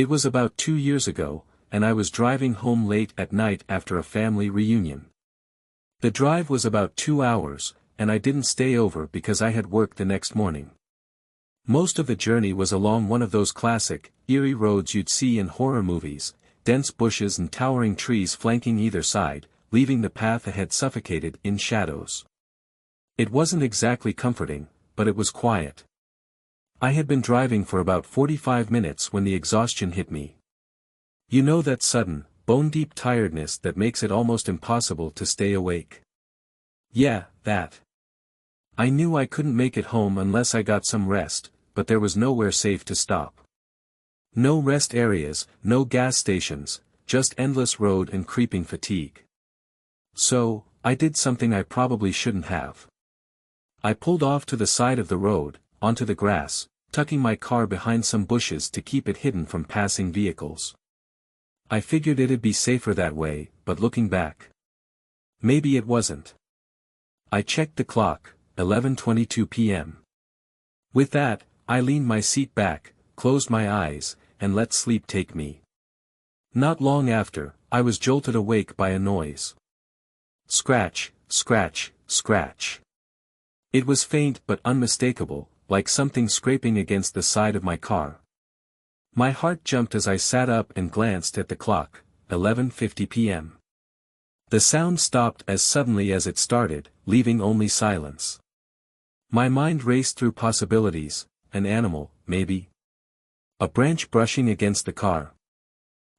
It was about 2 years ago, and I was driving home late at night after a family reunion. The drive was about 2 hours, and I didn't stay over because I had work the next morning. Most of the journey was along one of those classic, eerie roads you'd see in horror movies, dense bushes and towering trees flanking either side, leaving the path ahead suffocated in shadows. It wasn't exactly comforting, but it was quiet. I had been driving for about 45 minutes when the exhaustion hit me. You know that sudden, bone-deep tiredness that makes it almost impossible to stay awake. Yeah, that. I knew I couldn't make it home unless I got some rest, but there was nowhere safe to stop. No rest areas, no gas stations, just endless road and creeping fatigue. So, I did something I probably shouldn't have. I pulled off to the side of the road, onto the grass, tucking my car behind some bushes to keep it hidden from passing vehicles. I figured it'd be safer that way, but looking back, maybe it wasn't. I checked the clock, 11:22 p.m. With that, I leaned my seat back, closed my eyes, and let sleep take me. Not long after, I was jolted awake by a noise. Scratch, scratch, scratch. It was faint but unmistakable, like something scraping against the side of my car. My heart jumped as I sat up and glanced at the clock, 11:50 p.m. The sound stopped as suddenly as it started, leaving only silence. My mind raced through possibilities, an animal, maybe. A branch brushing against the car.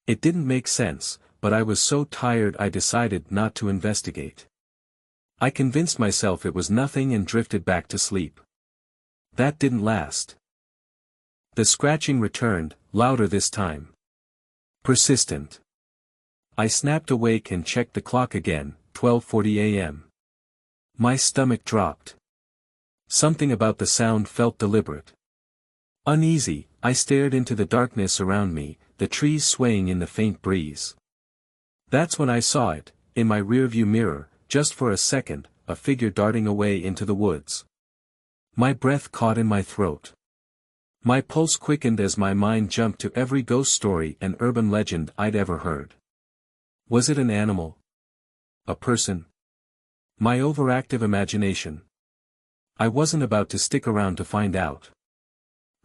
It didn't make sense, but I was so tired I decided not to investigate. I convinced myself it was nothing and drifted back to sleep. That didn't last. The scratching returned, louder this time. Persistent. I snapped awake and checked the clock again, 12:40 a.m. My stomach dropped. Something about the sound felt deliberate. Uneasy, I stared into the darkness around me, the trees swaying in the faint breeze. That's when I saw it, in my rearview mirror, just for a second, a figure darting away into the woods. My breath caught in my throat. My pulse quickened as my mind jumped to every ghost story and urban legend I'd ever heard. Was it an animal? A person? My overactive imagination? I wasn't about to stick around to find out.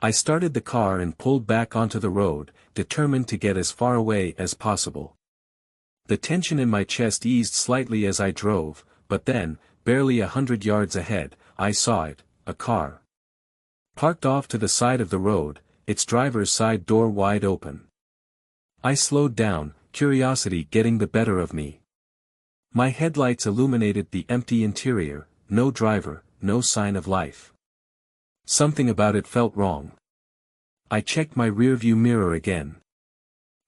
I started the car and pulled back onto the road, determined to get as far away as possible. The tension in my chest eased slightly as I drove, but then, barely 100 yards ahead, I saw it, a car. Parked off to the side of the road, its driver's side door wide open. I slowed down, curiosity getting the better of me. My headlights illuminated the empty interior, no driver, no sign of life. Something about it felt wrong. I checked my rearview mirror again.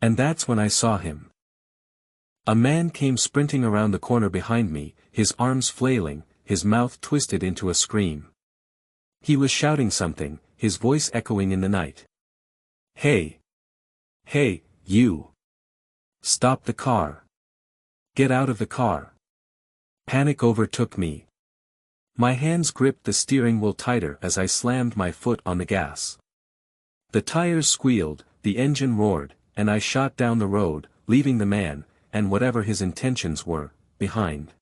And that's when I saw him. A man came sprinting around the corner behind me, his arms flailing, his mouth twisted into a scream. He was shouting something, his voice echoing in the night. Hey! Hey, you! Stop the car! Get out of the car! Panic overtook me. My hands gripped the steering wheel tighter as I slammed my foot on the gas. The tires squealed, the engine roared, and I shot down the road, leaving the man, and whatever his intentions were, behind.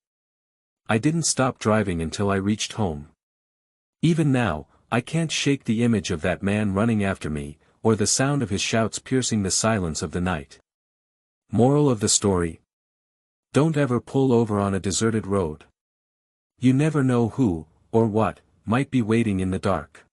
I didn't stop driving until I reached home. Even now, I can't shake the image of that man running after me, or the sound of his shouts piercing the silence of the night. Moral of the story: don't ever pull over on a deserted road. You never know who, or what, might be waiting in the dark.